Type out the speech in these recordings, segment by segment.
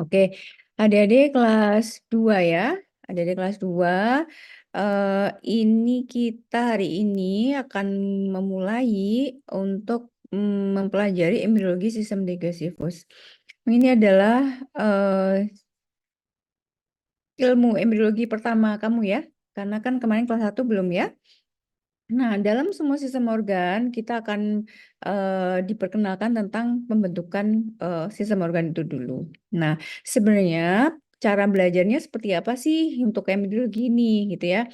Oke, adik-adik kelas 2 ya. Adik-adik kelas 2. Ini kita hari ini akan memulai untuk mempelajari embriologi sistem digestivus. Ini adalah ilmu embriologi pertama kamu ya. Karena kan kemarin kelas 1 belum ya. Nah, dalam semua sistem organ, kita akan diperkenalkan tentang pembentukan sistem organ itu dulu. Nah, sebenarnya cara belajarnya seperti apa sih untuk embriologi ini, gitu ya?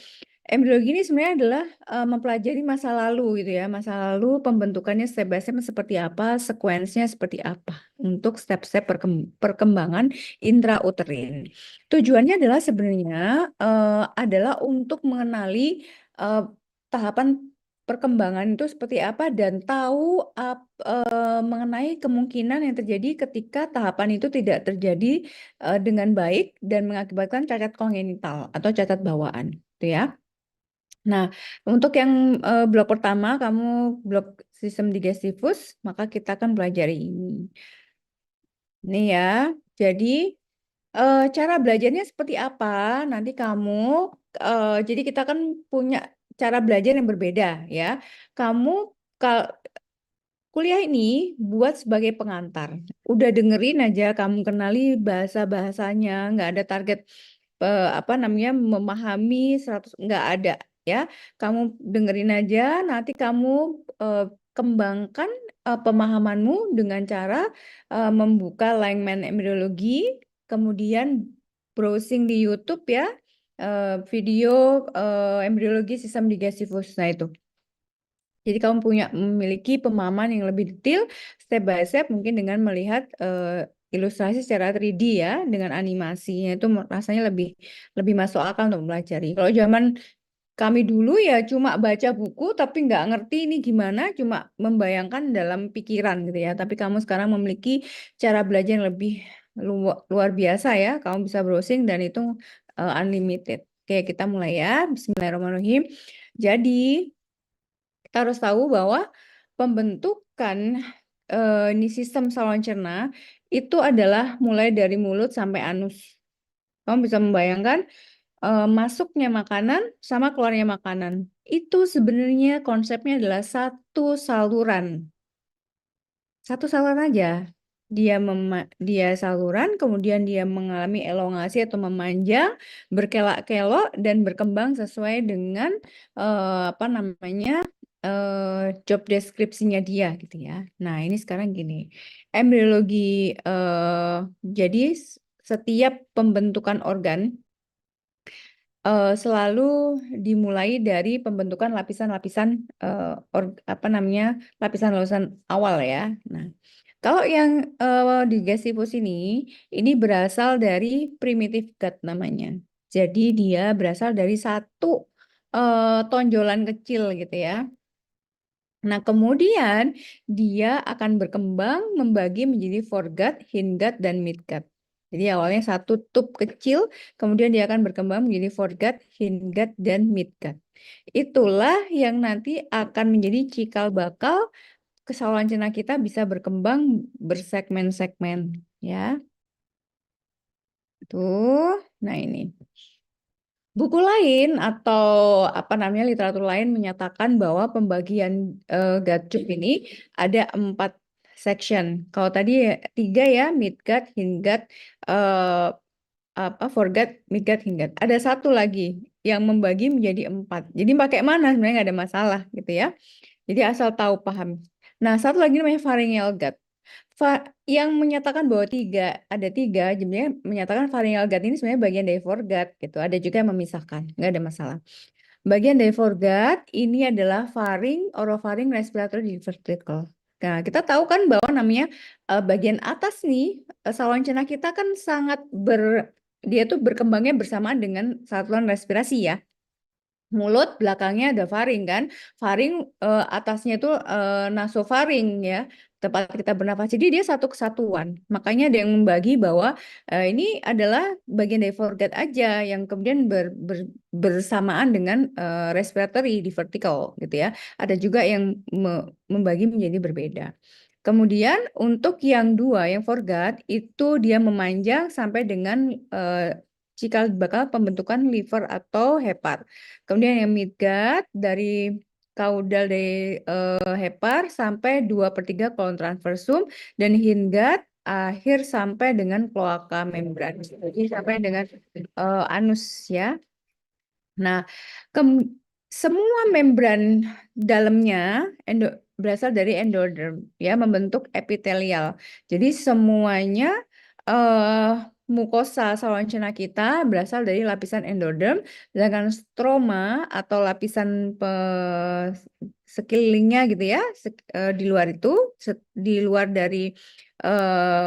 Embriologi ini sebenarnya adalah mempelajari masa lalu, gitu ya. Masa lalu pembentukannya step by step seperti apa, sekuensnya seperti apa untuk step-step perkembangan intrauterin. Tujuannya adalah sebenarnya adalah untuk mengenali eh, tahapan perkembangan itu seperti apa dan tahu mengenai kemungkinan yang terjadi ketika tahapan itu tidak terjadi dengan baik dan mengakibatkan cacat kongenital atau cacat bawaan, gitu ya. Nah, untuk yang blok pertama, kamu blok sistem digestivus, maka kita akan pelajari ini. Nih ya, jadi cara belajarnya seperti apa? Nanti kamu, jadi kita kan punya cara belajar yang berbeda ya. Kamu kuliah ini buat sebagai pengantar. Udah dengerin aja, kamu kenali bahasa-bahasanya, nggak ada target apa namanya memahami 100, nggak ada ya. Kamu dengerin aja, nanti kamu eh, kembangkan pemahamanmu dengan cara membuka Langman Embryology, kemudian browsing di YouTube ya, video embriologi sistem digestivus. Nah itu. Jadi kamu memiliki pemahaman yang lebih detail step by step mungkin dengan melihat ilustrasi secara 3D ya dengan animasinya itu rasanya lebih lebih masuk akal untuk mempelajari. Kalau zaman kami dulu ya cuma baca buku tapi nggak ngerti ini gimana, cuma membayangkan dalam pikiran gitu ya. Tapi kamu sekarang memiliki cara belajar yang lebih luar biasa ya. Kamu bisa browsing dan itu unlimited. Oke, kita mulai ya. Bismillahirrahmanirrahim. Jadi kita harus tahu bahwa pembentukan ini sistem saluran cerna itu adalah mulai dari mulut sampai anus. Kamu bisa membayangkan masuknya makanan sama keluarnya makanan. Itu sebenarnya konsepnya adalah satu saluran. Satu saluran aja. Dia saluran, kemudian dia mengalami elongasi atau memanjang, berkelak-kelok dan berkembang sesuai dengan apa namanya job deskripsinya dia gitu ya. Nah ini sekarang gini, embriologi jadi setiap pembentukan organ selalu dimulai dari pembentukan lapisan-lapisan apa namanya lapisan-lapisan awal ya. Nah, kalau yang di Gasifus ini berasal dari primitive gut namanya. Jadi dia berasal dari satu tonjolan kecil gitu ya. Nah, kemudian dia akan berkembang membagi menjadi foregut, hindgut, dan midgut. Jadi awalnya satu tub kecil, kemudian dia akan berkembang menjadi foregut, hindgut, dan midgut. Itulah yang nanti akan menjadi cikal bakal saluran cerna kita bisa berkembang bersegmen-segmen. Ya, tuh. Nah ini. Buku lain atau apa namanya literatur lain menyatakan bahwa pembagian Gatchuk ini ada 4 section. Kalau tadi 3 ya, Midgut, Hindgut, eh, apa Foregut, Midgut, Hindgut. Ada satu lagi yang membagi menjadi 4. Jadi pakai mana sebenarnya nggak ada masalah gitu ya. Jadi asal tahu paham. Nah, satu lagi namanya pharyngeal gut. Yang menyatakan bahwa ada tiga, sebenarnya menyatakan pharyngeal gut ini sebenarnya bagian dari foregut gitu. Ada juga yang memisahkan, nggak ada masalah. Bagian dari foregut ini adalah faring, oropharynx, respiratory vertical. Nah, kita tahu kan bahwa namanya bagian atas nih saluran cerna kita kan sangat dia tuh berkembangnya bersamaan dengan saluran respirasi ya. Mulut belakangnya ada faring kan, faring atasnya itu nasofaring ya, tempat kita bernafas. Jadi dia satu kesatuan. Makanya ada yang membagi bahwa ini adalah bagian dari foregut aja yang kemudian bersamaan dengan respiratory di vertical gitu ya. Ada juga yang membagi menjadi berbeda. Kemudian untuk yang dua, yang foregut, itu dia memanjang sampai dengan cikal bakal pembentukan liver atau hepar. Kemudian yang midgut dari kaudal dari hepar sampai 2/3 kolon transversum, dan hindgut akhir sampai dengan kloaka membran. Jadi sampai dengan anus ya. Nah, semua membran dalamnya berasal dari endoderm ya, membentuk epitelial. Jadi semuanya eh, mukosa saluran cerna kita berasal dari lapisan endoderm, sedangkan stroma atau lapisan sekelilingnya gitu ya, di luar itu, di luar dari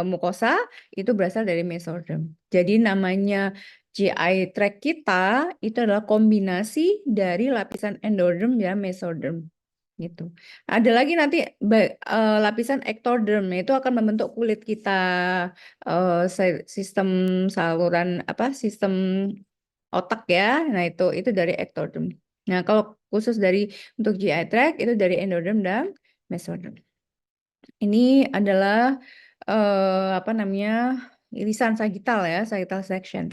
mukosa itu berasal dari mesoderm. Jadi namanya GI tract kita itu adalah kombinasi dari lapisan endoderm dan mesoderm gitu. Ada lagi nanti lapisan ectoderm itu akan membentuk kulit kita, sistem saluran apa sistem otak ya. Nah, itu dari ectoderm. Nah, kalau khusus untuk GI tract itu dari endoderm dan mesoderm. Ini adalah apa namanya, irisan sagital ya, sagital section.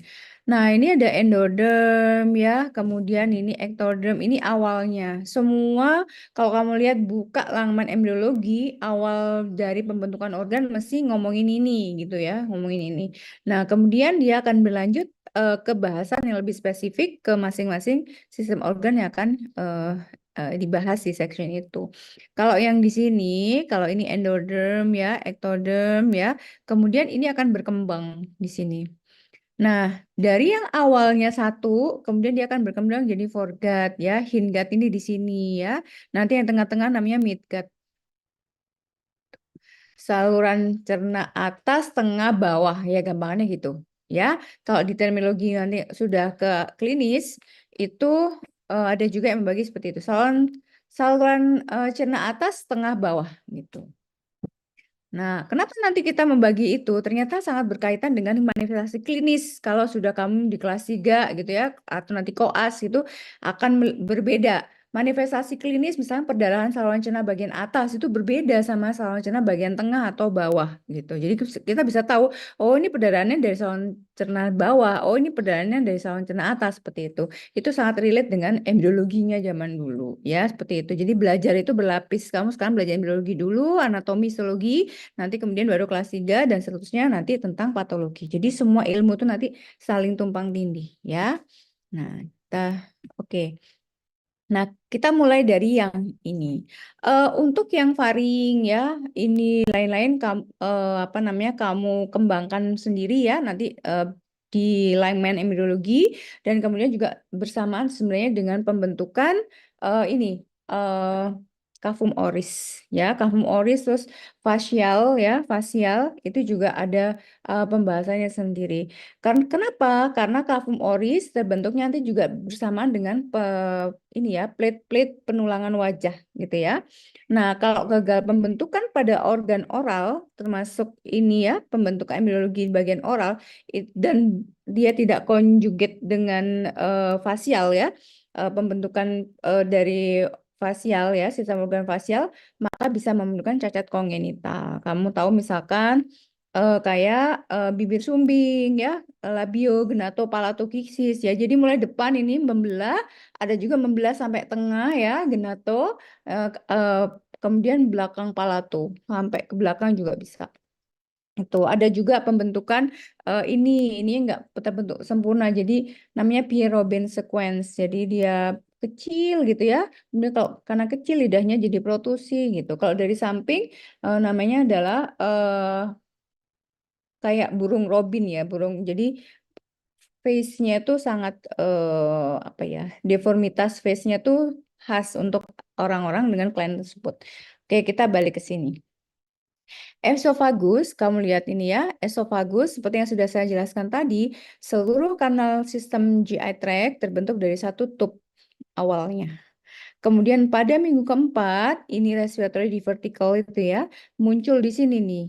Nah, ini ada endoderm ya, kemudian ini ectoderm, ini awalnya. Semua kalau kamu lihat buka halaman embriologi, awal dari pembentukan organ mesti ngomongin ini gitu ya, ngomongin ini. Nah, kemudian dia akan berlanjut ke bahasan yang lebih spesifik ke masing-masing sistem organ yang akan dibahas di section itu. Kalau yang di sini, kalau ini endoderm ya, ectoderm ya, kemudian ini akan berkembang di sini. Nah, dari yang awalnya satu, kemudian dia akan berkembang jadi foregut ya, hindgut ini di sini ya. Nanti yang tengah-tengah namanya midgut. Saluran cerna atas, tengah, bawah ya, gampangannya gitu. Ya, kalau di terminologi nanti sudah ke klinis itu ada juga yang membagi seperti itu. Saluran cerna atas, tengah, bawah gitu. Nah, kenapa nanti kita membagi itu? Ternyata sangat berkaitan dengan manifestasi klinis. Kalau sudah kamu di kelas 3 gitu ya, atau nanti koas itu akan berbeda. Manifestasi klinis misalnya perdarahan saluran cerna bagian atas itu berbeda sama saluran cerna bagian tengah atau bawah gitu. Jadi kita bisa tahu, oh ini perdarahannya dari saluran cerna bawah, oh ini perdarahannya dari saluran cerna atas, seperti itu. Itu sangat relate dengan embriologinya zaman dulu ya, seperti itu. Jadi belajar itu berlapis. Kamu sekarang belajar embriologi dulu, anatomi, histologi, nanti kemudian baru kelas 3 dan seterusnya nanti tentang patologi. Jadi semua ilmu itu nanti saling tumpang tindih ya. Nah, oke. Nah, kita mulai dari yang ini. Untuk yang faring ya, ini lain-lain apa namanya, kamu kembangkan sendiri ya nanti di Lyman embriologi, dan kemudian juga bersamaan sebenarnya dengan pembentukan ini cavum oris ya, cavum oris, terus fasial ya, fasial itu juga ada pembahasannya sendiri. Kenapa? Karena cavum oris terbentuknya nanti juga bersamaan dengan ini ya, plate-plate penulangan wajah gitu ya. Nah, kalau gagal pembentukan pada organ oral, termasuk ini ya, pembentukan embriologi di bagian oral, dan dia tidak konjugate dengan fasial ya, pembentukan dari fasial ya, sistem organ fasial, maka bisa membentukkan cacat kongenital. Kamu tahu misalkan kayak bibir sumbing ya, labio, palatokiksis ya. Jadi mulai depan ini membelah, ada juga membelah sampai tengah ya, genato, kemudian belakang palato, sampai ke belakang juga bisa. Itu ada juga pembentukan ini enggak terbentuk sempurna. Jadi namanya Pierre-Robin sequence. Jadi dia kecil gitu ya. Kemudian kalau karena kecil lidahnya jadi protusi gitu. Kalau dari samping namanya adalah kayak burung robin ya, burung. Jadi face-nya itu sangat apa ya? Deformitas face-nya tuh khas untuk orang-orang dengan kelainan tersebut. Oke, kita balik ke sini. Esofagus, kamu lihat ini ya, esofagus seperti yang sudah saya jelaskan tadi, seluruh kanal sistem GI tract terbentuk dari satu tube awalnya. Kemudian pada minggu keempat, ini respiratory divertical itu ya, muncul di sini nih.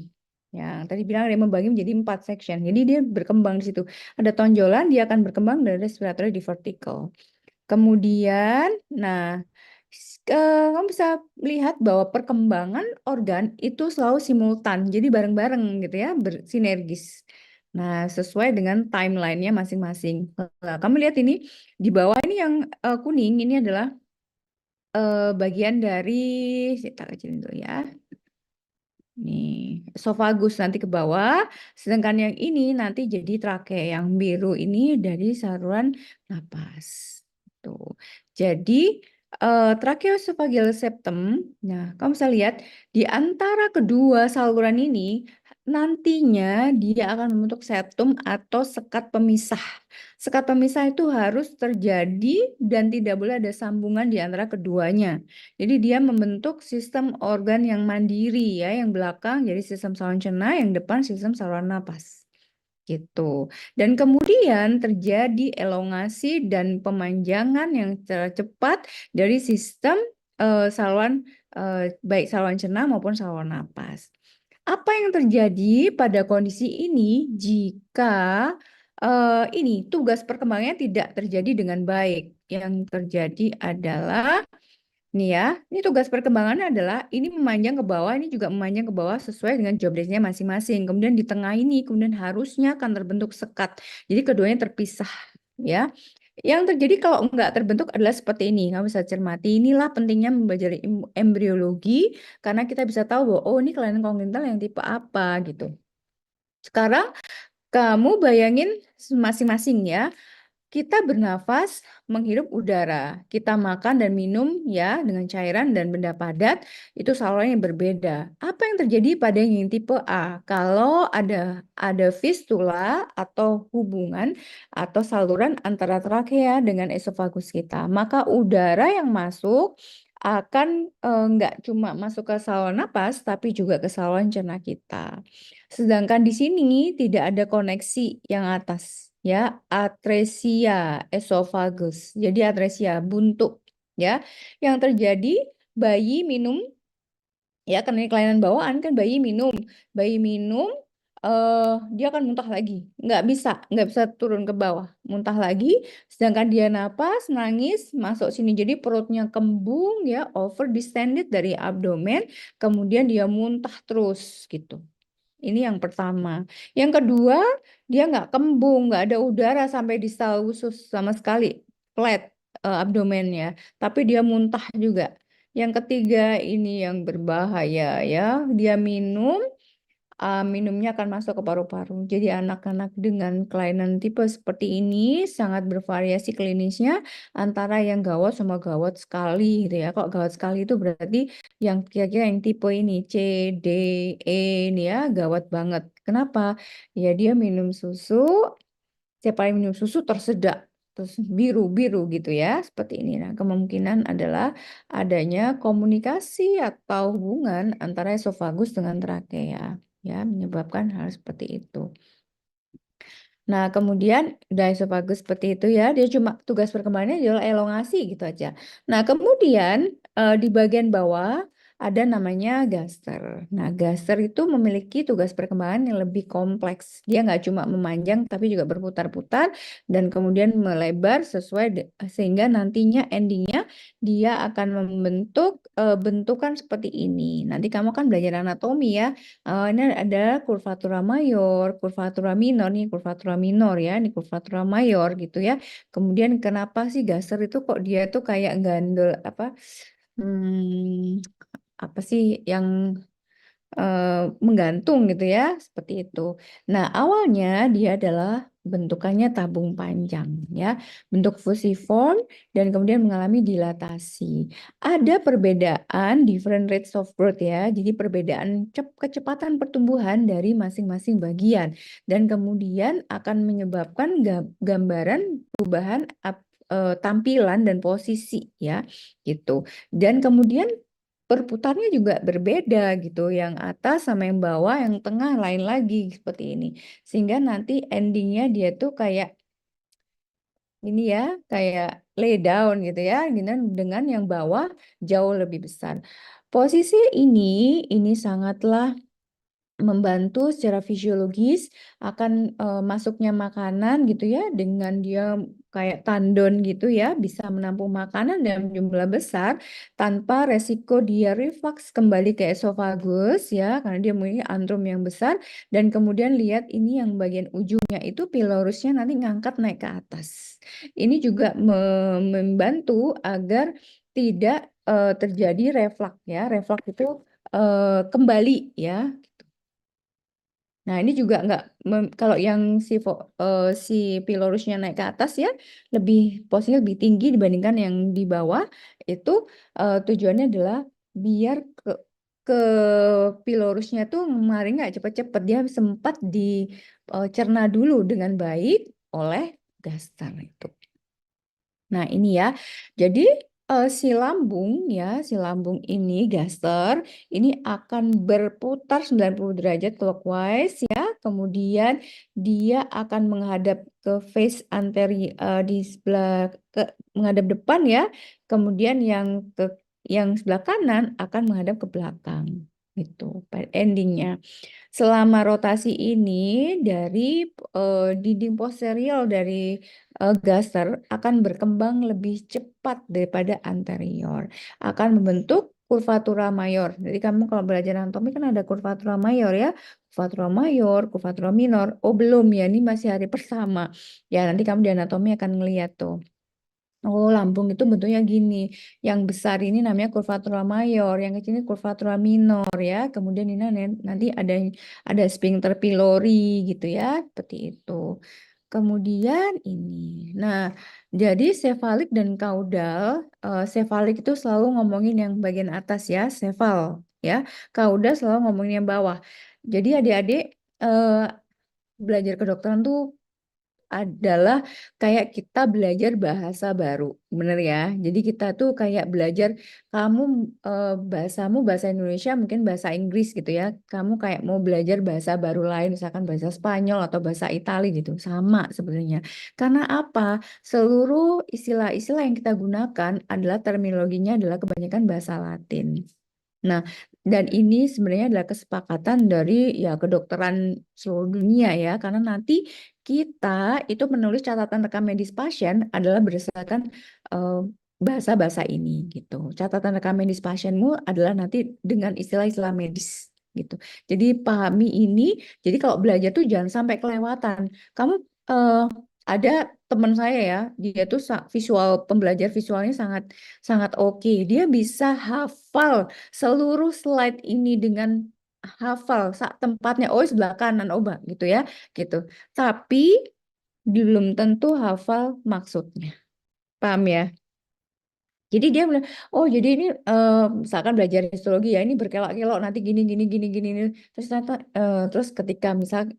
Ya, tadi bilang dia membagi menjadi 4 section. Jadi dia berkembang di situ. Ada tonjolan, dia akan berkembang dari respiratory divertical. Kemudian, nah Kamu bisa lihat bahwa perkembangan organ itu selalu simultan, jadi bareng-bareng gitu ya, bersinergis. Nah, sesuai dengan timelinenya masing-masing. Nah, kamu lihat ini di bawah ini yang kuning ini adalah bagian dari, kita kecilin dulu ya. Nih, esofagus nanti ke bawah, sedangkan yang ini nanti jadi trakea. Yang biru ini dari saluran napas. Tuh. Jadi tracheoesophageal septum, nah kamu bisa lihat di antara kedua saluran ini nantinya dia akan membentuk septum atau sekat pemisah. Sekat pemisah itu harus terjadi dan tidak boleh ada sambungan di antara keduanya. Jadi dia membentuk sistem organ yang mandiri ya, yang belakang jadi sistem saluran cerna, yang depan sistem saluran napas. Gitu. Dan kemudian terjadi elongasi dan pemanjangan yang secara cepat dari sistem saluran baik saluran cerna maupun saluran napas. Apa yang terjadi pada kondisi ini jika ini tugas perkembangannya tidak terjadi dengan baik? Yang terjadi adalah nih ya, ini tugas perkembangannya adalah ini memanjang ke bawah, ini juga memanjang ke bawah sesuai dengan job desk-nya masing-masing. Kemudian di tengah ini, kemudian harusnya akan terbentuk sekat. Jadi keduanya terpisah ya. Yang terjadi kalau nggak terbentuk adalah seperti ini. Kamu bisa cermati. Inilah pentingnya mempelajari embriologi karena kita bisa tahu bahwa oh ini kelainan kongenital yang tipe apa gitu. Sekarang kamu bayangin masing-masing ya. Kita bernafas, menghirup udara. Kita makan dan minum ya dengan cairan dan benda padat, itu saluran yang berbeda. Apa yang terjadi pada yang tipe A? Kalau ada fistula atau hubungan atau saluran antara trakea dengan esofagus kita, maka udara yang masuk akan nggak cuma masuk ke saluran napas, tapi juga ke saluran cerna kita. Sedangkan di sini tidak ada koneksi yang atas, ya, atresia esofagus. Jadi atresia buntu, ya. Yang terjadi bayi minum, ya, karena ini kelainan bawaan kan bayi minum, dia akan muntah lagi, nggak bisa turun ke bawah, muntah lagi. Sedangkan dia napas, nangis, masuk sini, jadi perutnya kembung, ya, over distended dari abdomen, kemudian dia muntah terus gitu. Ini yang pertama. Yang kedua, dia nggak kembung, nggak ada udara sampai di sel usus sama sekali, flat abdomennya, tapi dia muntah juga. Yang ketiga ini yang berbahaya ya, dia minumnya akan masuk ke paru-paru. Jadi anak-anak dengan kelainan tipe seperti ini sangat bervariasi klinisnya antara yang gawat sama gawat sekali gitu ya. Kok gawat sekali itu berarti yang kira-kira yang tipe ini C, D, E ini ya gawat banget. Kenapa? Ya dia minum susu, setiap kali minum susu tersedak, terus biru-biru gitu ya, seperti ini. Nah, kemungkinan adalah adanya komunikasi atau hubungan antara esofagus dengan trakea, ya, menyebabkan hal seperti itu. Nah, kemudian udah esofagus seperti itu ya, dia cuma tugas perkembangannya adalah elongasi gitu aja. Nah, kemudian di bagian bawah ada namanya gaster. Nah, gaster itu memiliki tugas perkembangan yang lebih kompleks. Dia nggak cuma memanjang, tapi juga berputar-putar dan kemudian melebar sesuai sehingga nantinya endingnya dia akan membentuk bentukan seperti ini. Nanti kamu kan belajar anatomi ya. Ini ada kurvatura mayor, kurvatura minor nih, kurvatura minor ya, ini kurvatura mayor gitu ya. Kemudian kenapa sih gaster itu kok dia tuh kayak gandul hmm, apa sih yang menggantung gitu ya, seperti itu. Nah, awalnya dia adalah bentukannya tabung panjang ya, bentuk fusiform dan kemudian mengalami dilatasi. Ada perbedaan different rates of growth ya, jadi perbedaan kecepatan pertumbuhan dari masing-masing bagian dan kemudian akan menyebabkan gambaran perubahan tampilan dan posisi ya, gitu. Dan kemudian berputarnya juga berbeda gitu, yang atas sama yang bawah, yang tengah lain lagi seperti ini. Sehingga nanti endingnya dia tuh kayak ini ya, kayak lay down gitu ya, dengan yang bawah jauh lebih besar. Posisi ini sangatlah membantu secara fisiologis akan masuknya makanan gitu ya, dengan dia kayak tandon gitu ya, bisa menampung makanan dalam jumlah besar tanpa resiko dia reflux kembali ke esofagus ya, karena dia memiliki antrum yang besar. Dan kemudian lihat ini yang bagian ujungnya itu pilorusnya nanti ngangkat naik ke atas. Ini juga membantu agar tidak terjadi reflux ya. Reflux itu kembali ya. Nah, ini juga nggak kalau yang si pilorusnya naik ke atas ya, lebih posisinya lebih tinggi dibandingkan yang di bawah. Itu tujuannya adalah biar ke pilorusnya tuh kemarin nggak cepet-cepet, dia sempat dicerna dulu dengan baik oleh gaster itu. Nah, ini ya. Jadi si lambung ini gaster ini akan berputar 90 derajat clockwise ya. Kemudian dia akan menghadap ke face di sebelah ke menghadap depan ya. Kemudian yang sebelah kanan akan menghadap ke belakang. Itu endingnya. Selama rotasi ini dari dinding posterior dari gaster akan berkembang lebih cepat daripada anterior, akan membentuk kurvatura mayor. Jadi kamu kalau belajar anatomi kan ada kurvatura mayor ya, kurvatura mayor, kurvatura minor. Oh belum ya, ini masih hari pertama. Ya nanti kamu di anatomi akan ngeliat tuh. Oh, lambung itu bentuknya gini. Yang besar ini namanya kurvatura mayor, yang kecil ini kurvatura minor ya. Kemudian ini nanti ada sphincter pylori gitu ya, seperti itu. Kemudian ini. Nah, jadi sefalik dan kaudal, sefalik itu selalu ngomongin yang bagian atas ya, sefal ya. Kaudal selalu ngomongin yang bawah. Jadi adik-adik eh, belajar kedokteran tuh adalah kayak kita belajar bahasa baru, bener ya. Jadi kita tuh kayak belajar kamu bahasamu bahasa Indonesia mungkin bahasa Inggris gitu ya. Kamu kayak mau belajar bahasa baru lain, misalkan bahasa Spanyol atau bahasa Itali gitu, sama sebenarnya. Karena apa? Seluruh istilah-istilah yang kita gunakan adalah terminologinya adalah kebanyakan bahasa Latin. Nah, dan ini sebenarnya adalah kesepakatan dari ya kedokteran seluruh dunia ya, karena nanti kita itu menulis catatan rekam medis pasien adalah berdasarkan eh, bahasa-bahasa ini gitu. Catatan rekam medis pasienmu adalah nanti dengan istilah-istilah medis gitu. Jadi pahami ini. Jadi kalau belajar tuh jangan sampai kelewatan. Kamu eh, ada teman saya ya, dia tuh visual pembelajar visualnya sangat sangat oke. Dia bisa hafal seluruh slide ini dengan hafal tempatnya, oh sebelah kanan, oh gitu ya, gitu. Tapi belum tentu hafal maksudnya. Paham ya? Jadi dia bilang, oh jadi ini misalkan belajar histologi ya, ini berkelok-kelok nanti gini gini gini gini. Gini. Terus ternyata terus ketika misal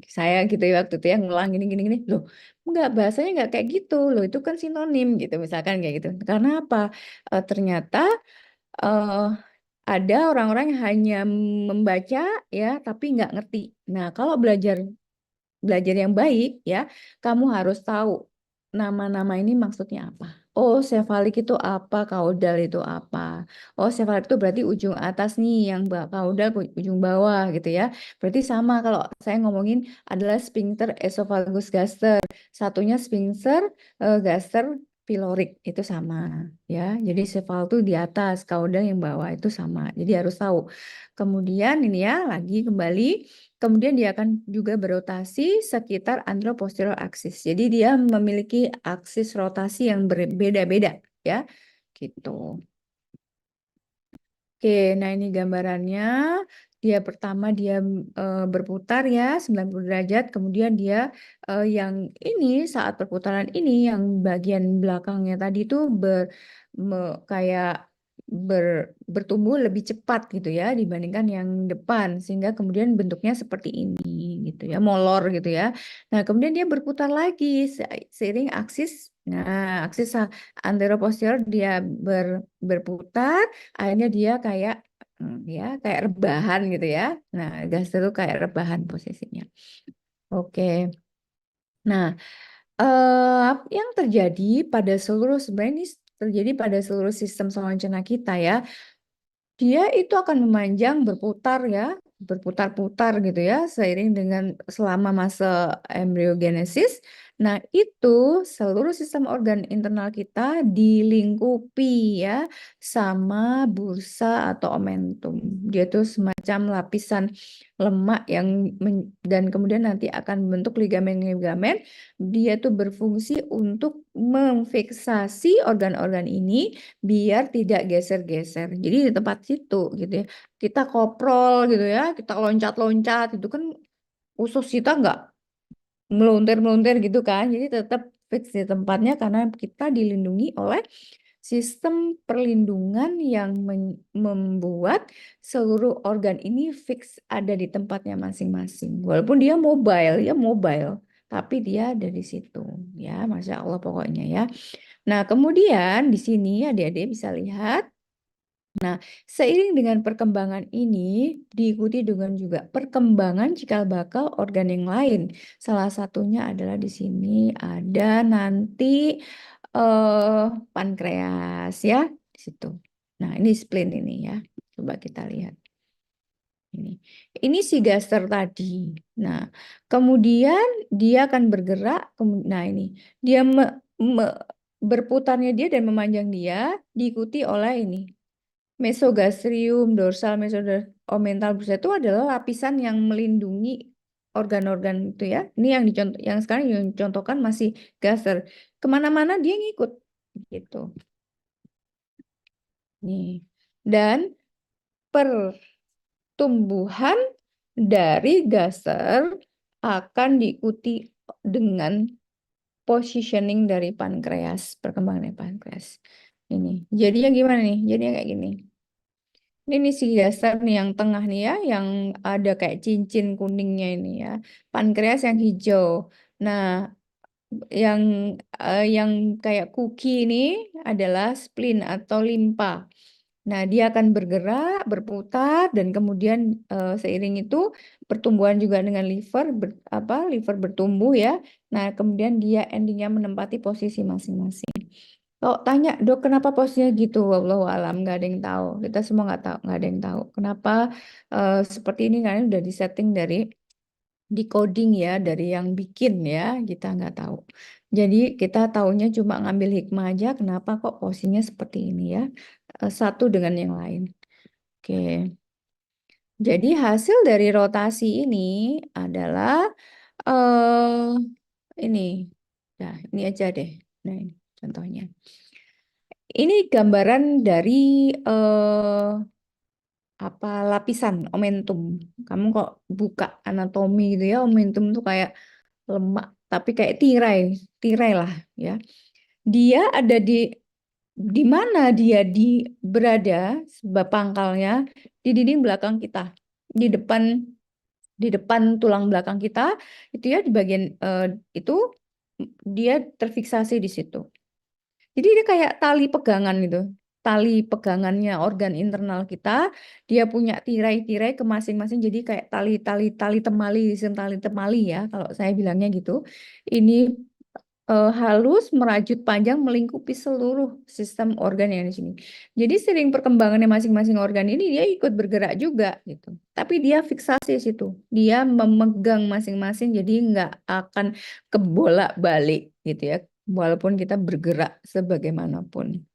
saya gitu ya waktu itu yang ngulang gini gini gini, loh enggak bahasanya enggak kayak gitu, loh itu kan sinonim gitu misalkan kayak gitu. Karena apa? Ternyata eh, ada orang-orang yang hanya membaca ya tapi nggak ngerti. Nah kalau belajar yang baik ya, kamu harus tahu nama-nama ini maksudnya apa. Oh, sefalik itu apa, kaudal itu apa. Oh, sefalik itu berarti ujung atas nih, yang kaudal ujung bawah gitu ya. Berarti sama kalau saya ngomongin adalah sphincter esophagus gaster. Satunya sphincter gaster pilorik itu sama ya. Jadi sefal itu di atas, kaudal yang bawah itu sama. Jadi harus tahu. Kemudian ini ya, lagi kembali. Kemudian dia akan juga berotasi sekitar anteroposterior axis. Jadi dia memiliki aksis rotasi yang berbeda-beda ya. Gitu. Oke, nah ini gambarannya. Dia pertama dia berputar ya 90 derajat, kemudian dia yang ini saat perputaran ini yang bagian belakangnya tadi itu kayak bertumbuh lebih cepat gitu ya dibandingkan yang depan sehingga kemudian bentuknya seperti ini gitu ya, molor gitu ya. Nah, kemudian dia berputar lagi seiring aksis. Nah, aksis anteroposterior dia berputar, akhirnya dia kayak ya kayak rebahan gitu ya. Nah, gas itu kayak rebahan posisinya. Oke. Nah, yang terjadi pada seluruh sebenarnya ini terjadi pada seluruh sistem saluran cerna kita ya. Dia itu akan memanjang berputar ya, berputar-putar gitu ya, seiring dengan selama masa embryogenesis. Nah, itu seluruh sistem organ internal kita dilingkupi ya sama bursa atau omentum. Dia itu semacam lapisan lemak yang dan kemudian nanti akan membentuk ligamen-ligamen. Dia tuh berfungsi untuk memfiksasi organ-organ ini biar tidak geser-geser. Jadi di tempat situ gitu ya. Kita koprol gitu ya, kita loncat-loncat itu kan usus kita nggak meluntir-meluntir gitu kan. Jadi tetap fix di tempatnya karena kita dilindungi oleh sistem perlindungan yang membuat seluruh organ ini fix ada di tempatnya masing-masing. Walaupun dia mobile, tapi dia ada di situ. Ya, Masya Allah pokoknya ya. Nah, kemudian di sini adik-adik bisa lihat. Nah, seiring dengan perkembangan ini, diikuti dengan juga perkembangan cikal bakal organ yang lain. Salah satunya adalah di sini ada nanti eh, pankreas ya, di situ. Nah, ini spleen ini ya. Coba kita lihat. Ini. Ini si gaster tadi. Nah, kemudian dia akan bergerak. Nah, ini dia berputarnya dia dan memanjang dia diikuti oleh ini mesogastrium, dorsal, mesomental bursa itu adalah lapisan yang melindungi organ-organ itu ya. Ini yang dicontoh, yang sekarang yang dicontohkan masih gaster. Kemana-mana dia ngikut gitu. Nih. Dan pertumbuhan dari gaster akan diikuti dengan positioning dari pankreas, perkembangan dari pankreas. Ini. Jadinya gimana nih? Jadinya kayak gini. Ini nih si dasar nih yang tengah nih ya, yang ada kayak cincin kuningnya ini ya. Pankreas yang hijau. Nah, yang kayak cookie ini adalah spleen atau limpa. Nah, dia akan bergerak, berputar, dan kemudian seiring itu pertumbuhan juga dengan liver, liver bertumbuh ya. Nah, kemudian dia endingnya menempati posisi masing-masing. Kalau tanya, dok, kenapa posisinya gitu? Wallahu alam, nggak ada yang tahu. Kita semua nggak tahu, nggak ada yang tahu. Kenapa seperti ini? Karena udah disetting dari decoding ya, dari yang bikin ya, kita nggak tahu. Jadi kita taunya cuma ngambil hikmah aja. Kenapa kok posisinya seperti ini ya? Satu dengan yang lain. Oke. Jadi hasil dari rotasi ini adalah ini. Nah, ini aja deh. Nah, ini contohnya. Ini gambaran dari apa lapisan omentum. Kamu kok buka anatomi gitu ya, omentum tuh kayak lemak, tapi kayak tirai, tirai lah ya. Dia ada di mana dia berada sebab pangkalnya di dinding belakang kita, di depan di depan tulang belakang kita itu ya di bagian itu dia terfiksasi di situ. Jadi dia kayak tali pegangan gitu. Tali pegangannya organ internal kita, dia punya tirai-tirai ke masing-masing. Jadi kayak tali temali, sistem tali temali ya, kalau saya bilangnya gitu. Ini halus, merajut panjang, melingkupi seluruh sistem organ yang di sini. Jadi sering perkembangannya masing-masing organ ini dia ikut bergerak juga gitu. Tapi dia fiksasi situ. Dia memegang masing-masing, jadi nggak akan kebolak-balik gitu ya. Walaupun kita bergerak sebagaimanapun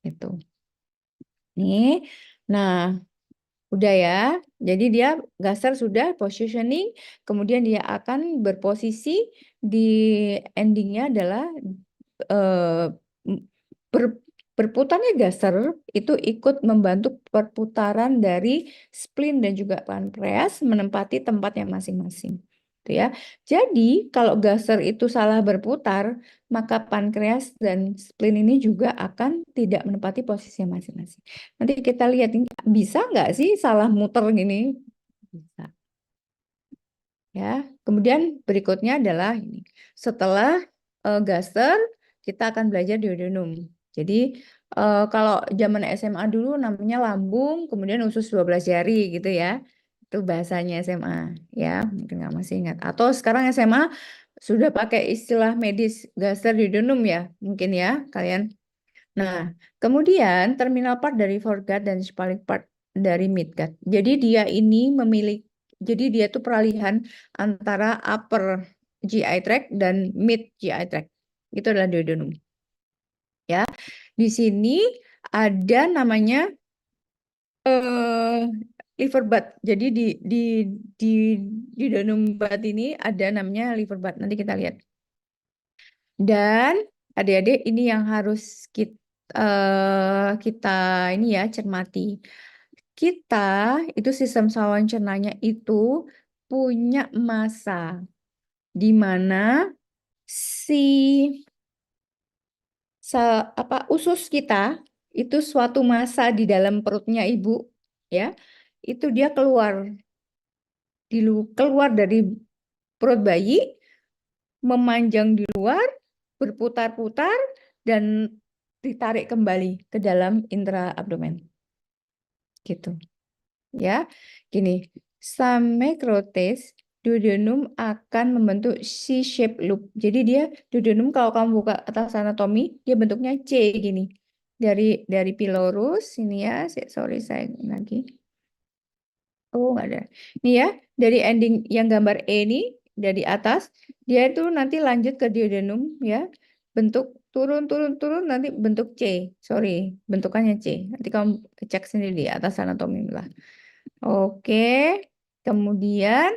itu. Nih, nah udah ya. Jadi dia gaster sudah positioning, kemudian dia akan berposisi di endingnya adalah eh, ber- berputarnya gaster itu ikut membantu perputaran dari spleen dan juga pankreas menempati tempatnya masing-masing. Gitu ya. Jadi kalau gaster itu salah berputar, maka pankreas dan spleen ini juga akan tidak menempati posisinya masing-masing. Nanti kita lihat ini bisa nggak sih salah muter gini? Bisa. Ya, kemudian berikutnya adalah ini. Setelah gaster, kita akan belajar duodenum. Jadi kalau zaman SMA dulu namanya lambung, kemudian usus 12 jari gitu ya. Itu bahasanya SMA ya, mungkin nggak masih ingat. Atau sekarang SMA sudah pakai istilah medis gaster duodenum ya, mungkin ya kalian. Nah, kemudian terminal part dari foregut dan spalik part dari midgut. Jadi dia ini memiliki, jadi dia itu peralihan antara upper GI tract dan mid GI tract. Itu adalah duodenum. Ya, di sini ada namanya eh liver bud. Jadi di duodenum bud ini ada namanya liver bud. Nanti kita lihat. Dan adik-adik ini yang harus kita ini ya cermati. Kita itu sistem saluran cernanya itu punya massa di mana si usus kita itu suatu massa di dalam perutnya ibu ya. Itu dia keluar dari perut bayi, memanjang di luar, berputar-putar dan ditarik kembali ke dalam intraabdomen. Gitu. Ya. Gini, Samekrotese duodenum akan membentuk C-shape loop. Jadi dia duodenum kalau kamu buka atas anatomi, dia bentuknya C gini. Dari pilorus ini ya, sorry saya lagi. Oh, nggak ada. Ini ya, dari ending yang gambar E ini, dari atas, dia itu nanti lanjut ke duodenum ya. Bentuk turun, nanti bentuk C. Sorry, bentukannya C. Nanti kamu cek sendiri di atas anatomi lah. Oke, kemudian,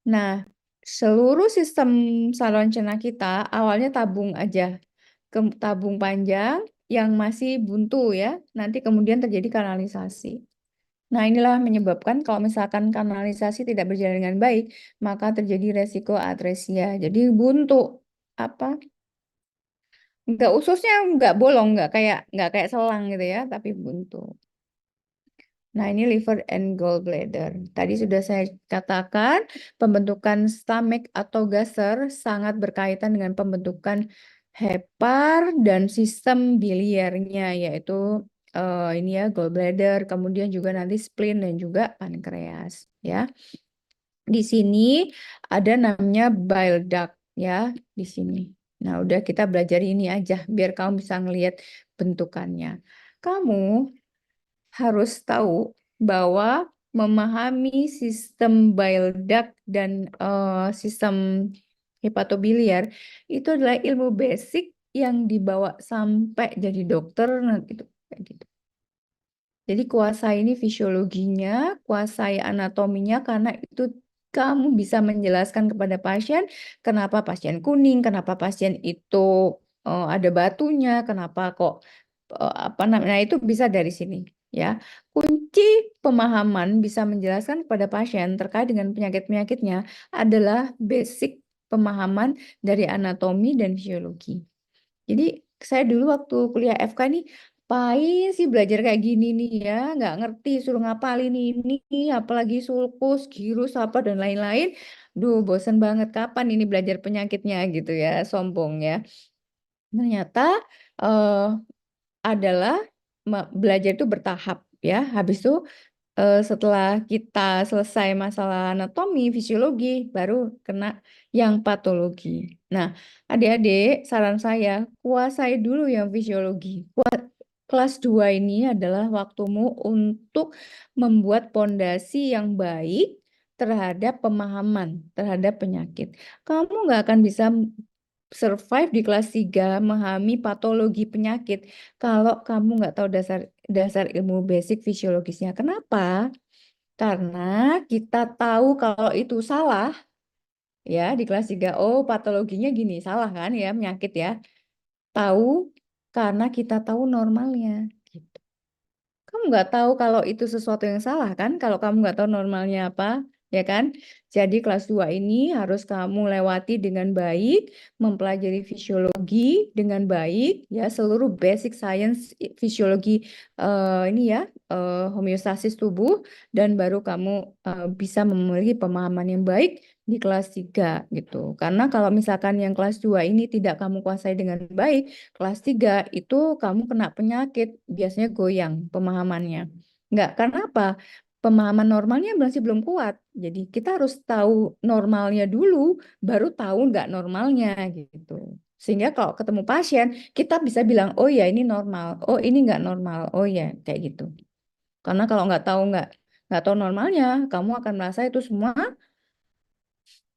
nah, seluruh sistem saluran cerna kita awalnya tabung aja, tabung panjang yang masih buntu ya. Nanti kemudian terjadi kanalisasi. Nah, inilah menyebabkan kalau misalkan kanalisasi tidak berjalan dengan baik, maka terjadi resiko atresia. Jadi buntu apa? Enggak ususnya enggak bolong, enggak kayak selang gitu ya, tapi buntu. Nah, ini liver and gallbladder. Tadi sudah saya katakan, pembentukan stomach atau gaser sangat berkaitan dengan pembentukan hepar dan sistem biliarnya, yaitu ini ya gallbladder, kemudian juga nanti spleen dan juga pankreas. Ya, di sini ada namanya bile duct ya di sini. Nah, udah kita belajar ini aja biar kamu bisa ngelihat bentukannya. Kamu harus tahu bahwa memahami sistem bile duct dan sistem hepatobiliar itu adalah ilmu basic yang dibawa sampai jadi dokter nanti itu kayak gitu. Jadi kuasai ini fisiologinya, kuasai anatominya karena itu kamu bisa menjelaskan kepada pasien kenapa pasien kuning, kenapa pasien itu ada batunya, kenapa kok apa namanya itu bisa dari sini ya. Kunci pemahaman bisa menjelaskan kepada pasien terkait dengan penyakit-penyakitnya adalah basic pemahaman dari anatomi dan fisiologi. Jadi saya dulu waktu kuliah FK nih, ngapain sih belajar kayak gini nih ya, nggak ngerti, suruh ngapalin ini, apalagi sulkus, girus, apa, dan lain-lain. Duh, bosen banget, kapan ini belajar penyakitnya gitu ya, sombong ya. Ternyata eh, adalah belajar itu bertahap ya. Habis itu setelah kita selesai masalah anatomi, fisiologi, baru kena yang patologi. Nah, adik-adik, saran saya, kuasai dulu yang fisiologi. Kelas 2 ini adalah waktumu untuk membuat pondasi yang baik terhadap pemahaman, terhadap penyakit. Kamu nggak akan bisa survive di kelas 3 memahami patologi penyakit kalau kamu nggak tahu dasar dasar ilmu basic fisiologisnya. Kenapa? Karena kita tahu kalau itu salah ya di kelas 3. Oh, patologinya gini, salah kan ya penyakit ya. Tahu karena kita tahu normalnya. Gitu. Kamu nggak tahu kalau itu sesuatu yang salah kan? Kalau kamu nggak tahu normalnya apa, ya kan? Jadi kelas 2 ini harus kamu lewati dengan baik, mempelajari fisiologi dengan baik, ya seluruh basic science fisiologi ini ya, homeostasis tubuh, dan baru kamu bisa memiliki pemahaman yang baik di kelas 3 gitu. Karena kalau misalkan yang kelas 2 ini tidak kamu kuasai dengan baik, kelas 3 itu kamu kena penyakit, biasanya goyang pemahamannya. Enggak, karena apa? Pemahaman normalnya masih belum kuat. Jadi kita harus tahu normalnya dulu, baru tahu nggak normalnya gitu. Sehingga kalau ketemu pasien, kita bisa bilang, oh ya ini normal, oh ini nggak normal, oh ya kayak gitu. Karena kalau nggak tahu normalnya, kamu akan merasa itu semua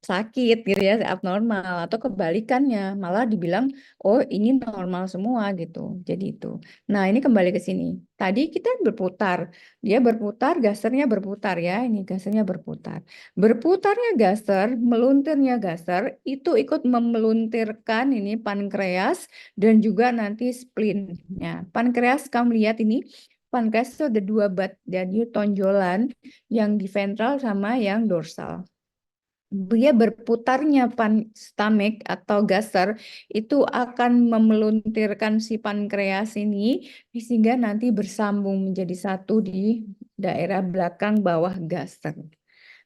sakit gitu ya, abnormal atau kebalikannya malah dibilang oh ini normal semua gitu. Jadi itu. Nah, ini kembali ke sini. Tadi kita berputar. Dia berputar, gasernya berputar ya. Ini gasernya berputar. Berputarnya gaser, meluntirnya gaser itu ikut memeluntirkan ini pankreas dan juga nanti spleen. Pankreas kamu lihat ini. Pankreas itu ada dua jadi tonjolan yang di ventral sama yang dorsal. Dia berputarnya stomach atau gaser itu akan memeluntirkan si pankreas ini sehingga nanti bersambung menjadi satu di daerah belakang bawah gaser.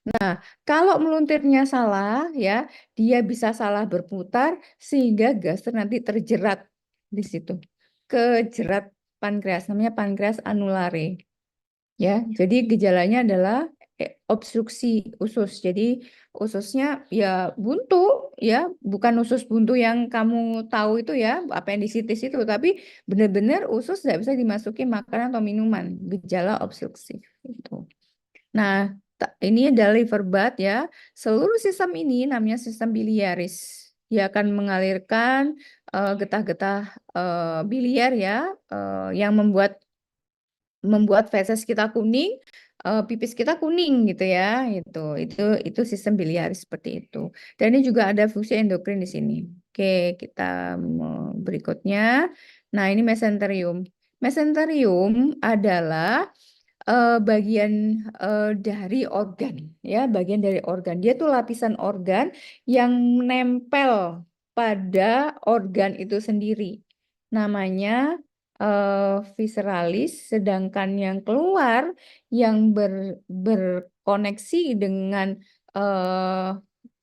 Nah, kalau meluntirnya salah ya, dia bisa salah berputar sehingga gaser nanti terjerat di situ. Kejerat pankreas namanya pankreas anulare. Ya, jadi gejalanya adalah obstruksi usus. Jadi ususnya ya buntu, ya bukan usus buntu yang kamu tahu itu ya, apendisitis itu, tapi benar-benar usus tidak bisa dimasuki makanan atau minuman. Gejala obstruksi itu. Nah, ini adalah liver bath ya. Seluruh sistem ini namanya sistem biliaris. Dia akan mengalirkan getah-getah biliar ya, yang membuat feses kita kuning, pipis kita kuning gitu ya, gitu. Itu sistem biliaris seperti itu. Dan ini juga ada fungsi endokrin di sini. Oke, kita berikutnya. Nah, ini mesenterium. Mesenterium adalah bagian dari organ, ya, bagian dari organ. Dia tuh lapisan organ yang menempel pada organ itu sendiri. Namanya visceralis, sedangkan yang keluar yang berkoneksi dengan eh,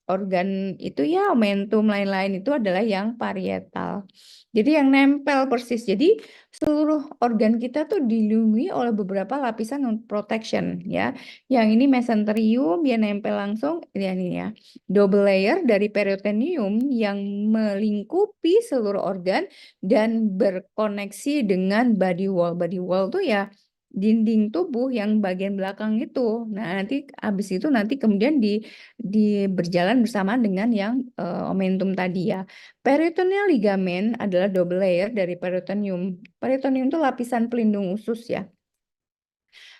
organ itu ya omentum lain-lain itu adalah yang parietal. Jadi yang nempel persis. Jadi seluruh organ kita tuh dilindungi oleh beberapa lapisan protection ya. Yang ini mesenterium dia nempel langsung ya ini ya. Double layer dari peritoneum yang melingkupi seluruh organ dan berkoneksi dengan body wall. Body wall tuh ya dinding tubuh yang bagian belakang itu. Nah, nanti habis itu nanti kemudian di berjalan bersamaan dengan yang omentum tadi ya. Peritoneal ligamen adalah double layer dari peritoneum. Peritoneum itu lapisan pelindung usus ya.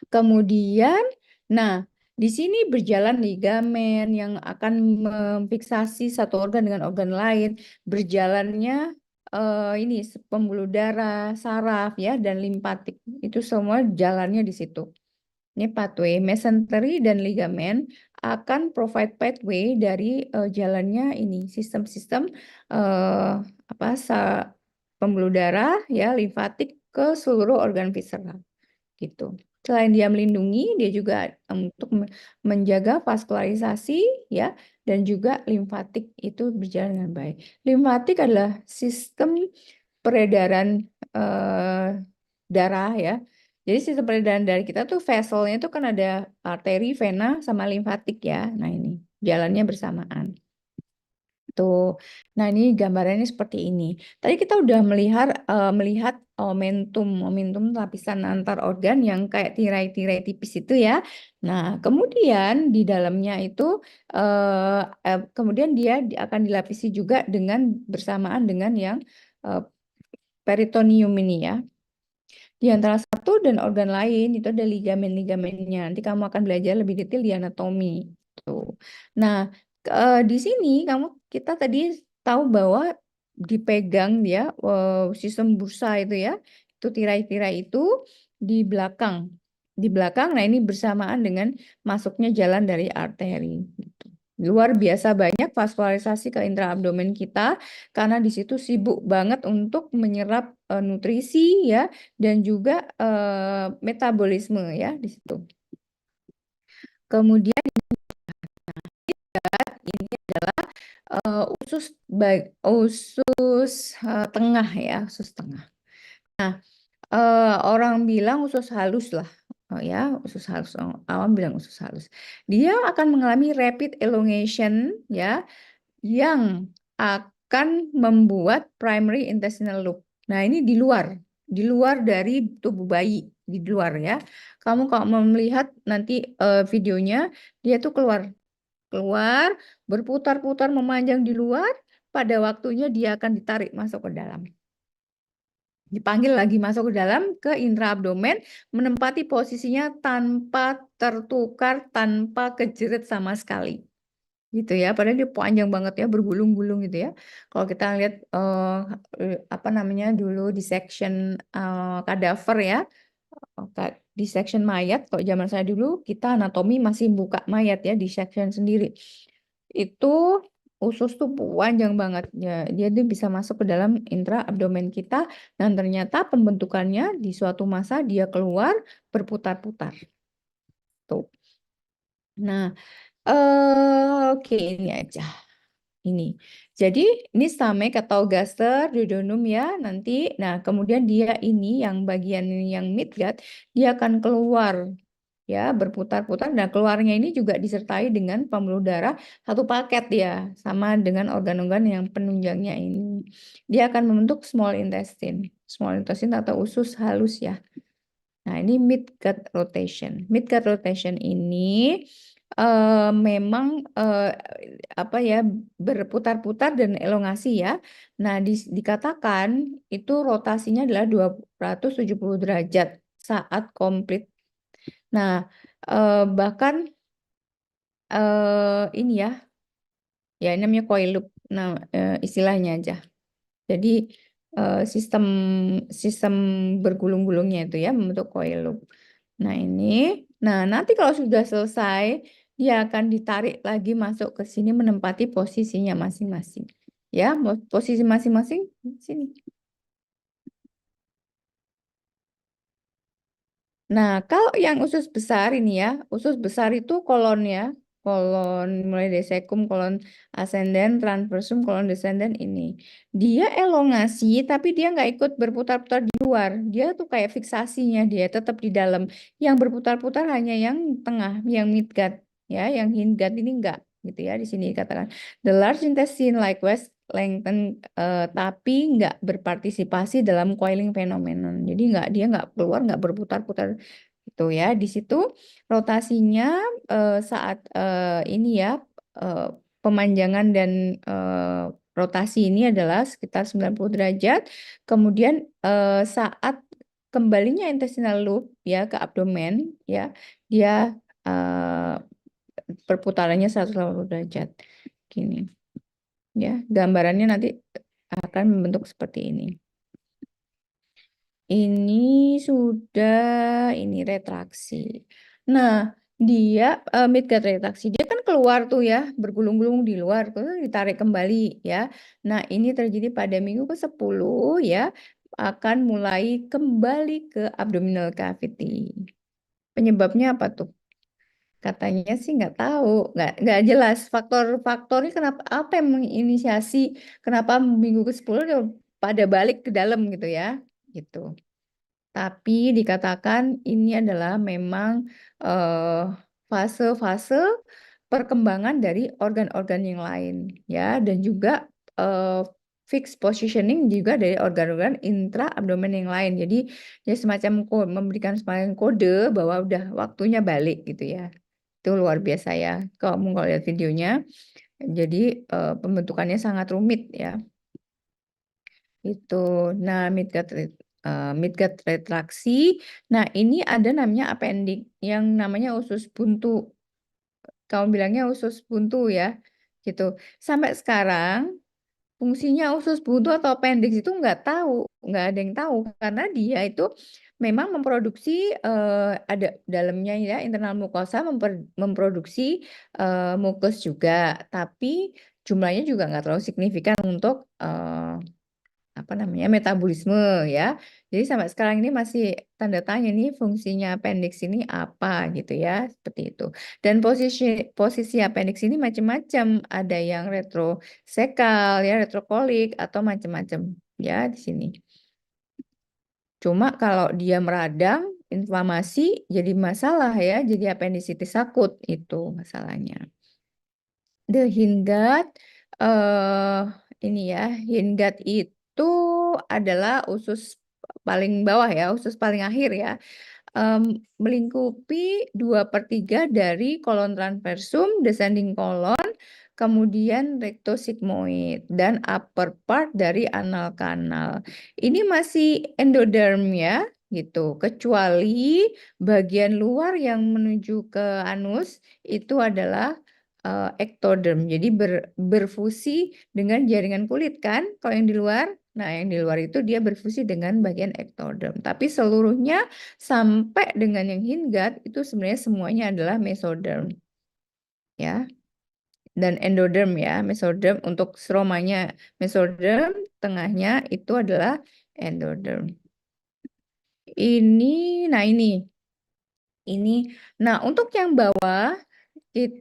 Kemudian, nah, di sini berjalan ligamen yang akan memfiksasi satu organ dengan organ lain. Berjalannya ini pembuluh darah, saraf ya, dan limpatik. Itu semua jalannya di situ. Ini pathway, mesentery dan ligamen akan provide pathway dari jalannya ini sistem-sistem eh, apa pembuluh darah ya, limfatik ke seluruh organ visceral gitu. Selain dia melindungi, dia juga untuk menjaga vaskularisasi ya dan juga limfatik itu berjalan dengan baik. Limfatik adalah sistem peredaran eh, darah ya. Jadi sistem peredaran darah kita tuh vesselnya tuh kan ada arteri, vena, sama limfatik ya. Nah ini jalannya bersamaan. Tuh. Nah, ini gambarannya seperti ini. Tadi kita udah melihat momentum lapisan antar organ yang kayak tirai-tirai tipis itu ya. Nah, kemudian di dalamnya itu kemudian dia akan dilapisi juga dengan bersamaan dengan yang eh, peritoneum ini ya. Di antara satu dan organ lain itu ada ligamen-ligamennya. Nanti kamu akan belajar lebih detail di anatomi. Tuh. Nah, di sini kita tadi tahu bahwa dipegang ya sistem bursa itu ya, itu tirai-tirai itu di belakang. Di belakang, nah ini bersamaan dengan masuknya jalan dari arteri. Gitu. Luar biasa banyak vaskularisasi ke intraabdomen kita karena di situ sibuk banget untuk menyerap nutrisi ya dan juga metabolisme ya di situ. Kemudian ini adalah usus tengah ya, usus tengah. Nah, orang bilang usus halus lah. Oh ya, usus halus. Awam bilang usus halus. Dia akan mengalami rapid elongation ya yang akan membuat primary intestinal loop. Nah, ini di luar dari tubuh bayi, di luar ya. Kamu kalau mau melihat nanti videonya, dia tuh keluar keluar, berputar-putar memanjang di luar, pada waktunya dia akan ditarik masuk ke dalam. Dipanggil lagi masuk ke dalam ke intra abdomen, menempati posisinya tanpa tertukar, tanpa kejerit sama sekali. Gitu ya, padahal dia panjang banget ya, bergulung-gulung gitu ya. Kalau kita lihat apa namanya dulu di section kadaver ya, di section mayat, kalau zaman saya dulu kita anatomi masih buka mayat ya di section sendiri. Itu usus tuh panjang banget ya, dia tuh bisa masuk ke dalam intra abdomen kita dan ternyata pembentukannya di suatu masa dia keluar berputar-putar. Tuh. Nah, oke ini aja. Ini. Jadi ini stomach atau gaster, duodenum ya nanti. Nah, kemudian dia ini yang bagian yang midgut dia akan keluar ya berputar-putar. Nah, keluarnya ini juga disertai dengan pembuluh darah satu paket ya, sama dengan organ-organ yang penunjangnya ini. Dia akan membentuk small intestine. Small intestine atau usus halus ya. Nah, ini midgut rotation. Midgut rotation ini memang apa ya berputar-putar dan elongasi ya. Nah, dikatakan itu rotasinya adalah 270 derajat saat komplit. Nah, bahkan ini ya ini namanya coil loop. Nah, istilahnya aja. Jadi sistem sistem bergulung-gulungnya itu ya membentuk coil loop. Nah ini, nah nanti kalau sudah selesai dia akan ditarik lagi masuk ke sini menempati posisinya masing-masing. Ya, posisi masing-masing sini. Nah, kalau yang usus besar ini ya, usus besar itu kolon ya, kolon mulai dari sekum, kolon ascendent, transversum, kolon descendent ini. Dia elongasi, tapi dia nggak ikut berputar-putar di luar. Dia tuh kayak fiksasinya dia tetap di dalam. Yang berputar-putar hanya yang tengah, yang midgut ya, yang hindgut ini enggak gitu ya. Di sini dikatakan the large intestine likewise lengthen, tapi nggak berpartisipasi dalam coiling phenomenon. Jadi nggak dia nggak keluar, nggak berputar-putar itu ya. Di situ rotasinya saat ini ya eh, pemanjangan dan rotasi ini adalah sekitar 90 derajat. Kemudian saat kembalinya intestinal loop ya ke abdomen ya, dia eh, perputarannya 180 derajat. Gini. Ya, gambarannya nanti akan membentuk seperti ini. Ini sudah ini retraksi. Nah, dia midgut retraksi. Dia kan keluar tuh ya, bergulung-gulung di luar, terus ditarik kembali ya. Nah, ini terjadi pada minggu ke-10 ya, akan mulai kembali ke abdominal cavity. Penyebabnya apa tuh? Katanya sih nggak tahu, nggak jelas faktornya kenapa apa yang menginisiasi kenapa minggu ke-10 dia pada balik ke dalam gitu ya, gitu. Tapi dikatakan ini adalah memang eh, fase-fase perkembangan dari organ-organ yang lain ya dan juga eh, fixed positioning juga dari organ-organ intra abdomen yang lain. Jadi dia semacam memberikan semacam kode bahwa udah waktunya balik gitu ya. Itu luar biasa ya. Kalau lihat videonya, jadi pembentukannya sangat rumit ya. Itu. Nah, midgut retraksi. Nah, ini ada namanya appendix yang namanya usus buntu. Kamu bilangnya usus buntu ya. Gitu. Sampai sekarang fungsinya usus buntu atau appendix itu nggak ada yang tahu karena dia itu memang memproduksi ada dalamnya ya internal mukosa memproduksi mukus juga, tapi jumlahnya juga nggak terlalu signifikan untuk apa namanya metabolisme ya. Jadi sampai sekarang ini masih tanda tanya nih fungsinya appendix ini apa gitu ya, seperti itu. Dan posisi posisi appendix ini macam-macam, ada yang retrosekal ya, retrokolik atau macam-macam ya di sini. Cuma kalau dia meradang, inflamasi jadi masalah ya, jadi appendicitis akut itu masalahnya. The hindgut eh ini ya, hindgut itu adalah usus paling bawah ya, usus paling akhir ya. melingkupi 2/3 dari kolon transversum, descending colon, kemudian rektosigmoid, dan upper part dari anal kanal. Ini masih endoderm ya, gitu. Kecuali bagian luar yang menuju ke anus itu adalah ektoderm. Jadi berfusi dengan jaringan kulit kan, kalau yang di luar. Nah, yang di luar itu dia berfusi dengan bagian ektoderm. Tapi seluruhnya sampai dengan yang hinggat itu sebenarnya semuanya adalah mesoderm. Ya. Dan endoderm ya, mesoderm untuk stromanya mesoderm, tengahnya itu adalah endoderm. Nah ini. Nah, untuk yang bawah,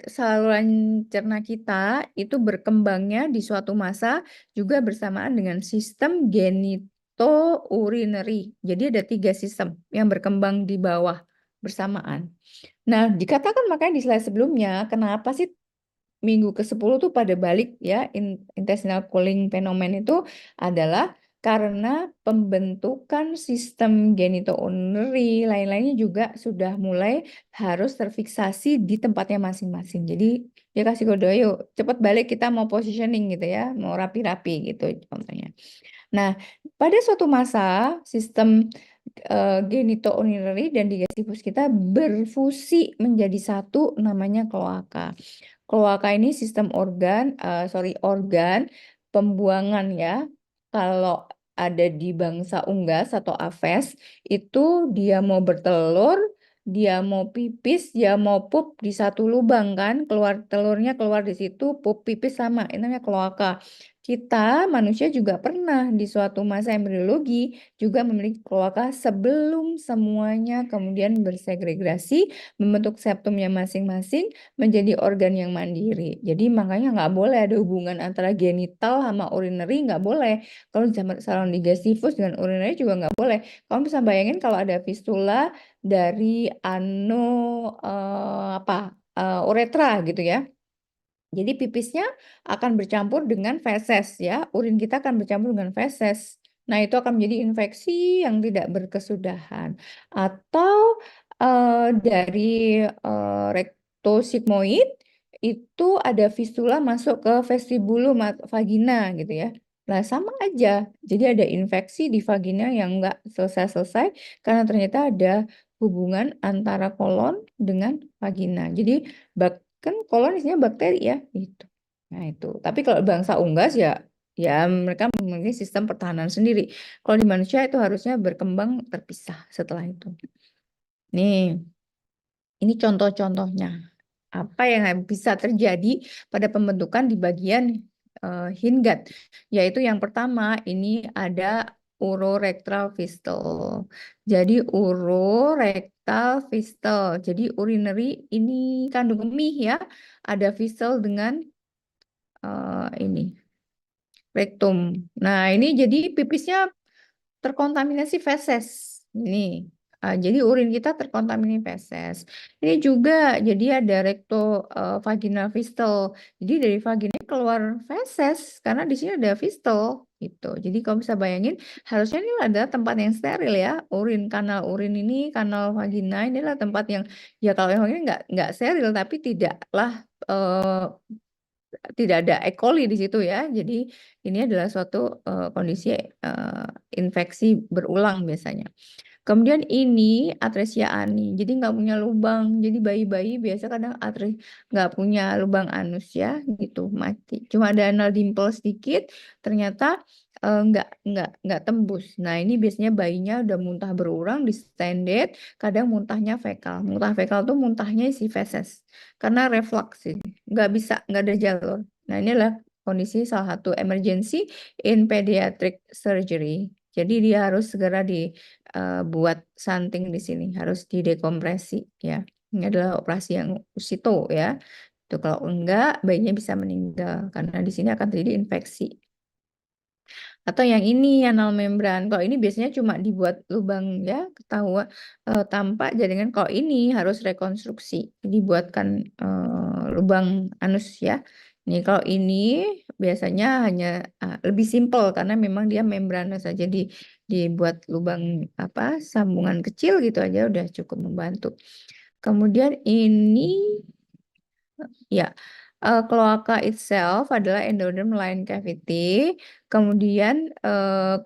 saluran cerna kita itu berkembangnya di suatu masa juga bersamaan dengan sistem genitourinary. Jadi ada 3 sistem yang berkembang di bawah bersamaan. Nah, dikatakan makanya di slide sebelumnya, kenapa sih minggu ke-10 tuh pada balik ya, intestinal cooling phenomenon itu adalah karena pembentukan sistem genitourinary lain-lainnya juga sudah mulai harus terfiksasi di tempatnya masing-masing. Jadi dia kasih kode, yuk cepat balik kita mau positioning gitu ya, mau rapi-rapi gitu contohnya. Nah, pada suatu masa sistem genitourinary dan digestivus kita berfusi menjadi satu namanya kloaka. Kloaka ini sistem organ pembuangan ya. Kalau ada di bangsa unggas atau aves itu dia mau bertelur, dia mau pipis, dia mau pup di satu lubang kan, keluar telurnya keluar di situ, pup pipis sama, ini namanya kloaka. Kita manusia juga pernah di suatu masa embriologi juga memiliki kloaka sebelum semuanya kemudian bersegregasi membentuk septumnya masing-masing menjadi organ yang mandiri. Jadi makanya nggak boleh ada hubungan antara genital sama urinary, nggak boleh. Kalau saluran digestivus dengan urinary juga nggak boleh. Kamu bisa bayangin kalau ada fistula dari uretra gitu ya. Jadi pipisnya akan bercampur dengan feses ya, urin kita akan bercampur dengan feses. Nah, itu akan menjadi infeksi yang tidak berkesudahan. Atau dari rektosigmoid itu ada fistula masuk ke vestibulum vagina gitu ya. Nah, sama aja. Jadi ada infeksi di vagina yang nggak selesai-selesai karena ternyata ada hubungan antara kolon dengan vagina. Jadi kan kolon isinya bakteri ya gitu. Nah itu. Tapi kalau bangsa unggas ya mereka memiliki sistem pertahanan sendiri. Kalau di manusia itu harusnya berkembang terpisah setelah itu. Nih, ini contoh-contohnya. Apa yang bisa terjadi pada pembentukan di bagian hinggat. Yaitu yang pertama ini ada urorectal fistule. Jadi urorectal fistule. Jadi urinary ini kandung kemih ya. Ada fistule dengan ini rektum. Nah, ini jadi pipisnya terkontaminasi feses. Ini. Jadi urin kita terkontaminasi feses. Ini juga jadi ada vaginal fistule. Jadi dari vagina keluar feses karena di sini ada fistule gitu. Jadi kalau bisa bayangin harusnya ini adalah tempat yang steril ya. Kanal urin ini, kanal vagina ini adalah tempat yang ya kalau yang ini nggak steril tapi tidak ada E. coli di situ ya. Jadi ini adalah suatu kondisi infeksi berulang biasanya. Kemudian ini atresia ani, jadi nggak punya lubang. Jadi bayi-bayi biasa kadang nggak punya lubang anus ya, gitu mati. Cuma ada anal dimple sedikit, ternyata nggak tembus. Nah ini biasanya bayinya udah muntah berulang, distended, kadang muntahnya fekal. Muntah fekal tuh muntahnya isi feses, karena reflux ini, nggak ada jalur. Nah ini adalah kondisi salah satu emergency in pediatric surgery. Jadi dia harus segera buat something di sini, harus didekompresi ya. Ini adalah operasi yang usito ya. Itu kalau enggak bayinya bisa meninggal karena di sini akan terjadi infeksi. Atau yang ini anal membran. Kalau ini biasanya cuma dibuat lubang ya, ketahuan tanpa jaringan. Kalau ini harus rekonstruksi, dibuatkan lubang anus ya. Nih kalau ini biasanya hanya lebih simpel karena memang dia membrannya saja dibuat lubang apa sambungan kecil gitu aja udah cukup membantu. Kemudian ini ya, cloaca itself adalah endoderm line cavity. Kemudian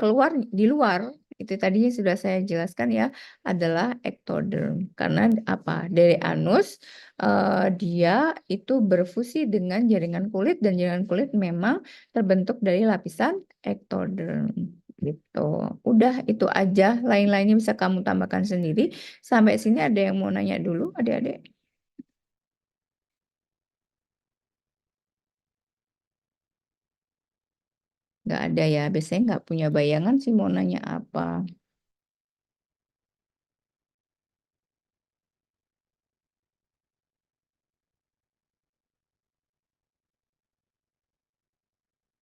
keluar di luar itu tadinya sudah saya jelaskan ya adalah ectoderm. Karena apa? Dari anus dia itu berfusi dengan jaringan kulit dan jaringan kulit memang terbentuk dari lapisan ectoderm. Gitu. Udah itu aja. Lain-lainnya bisa kamu tambahkan sendiri. Sampai sini ada yang mau nanya dulu, adik-adik? Nggak ada ya, biasanya nggak punya bayangan sih mau nanya apa.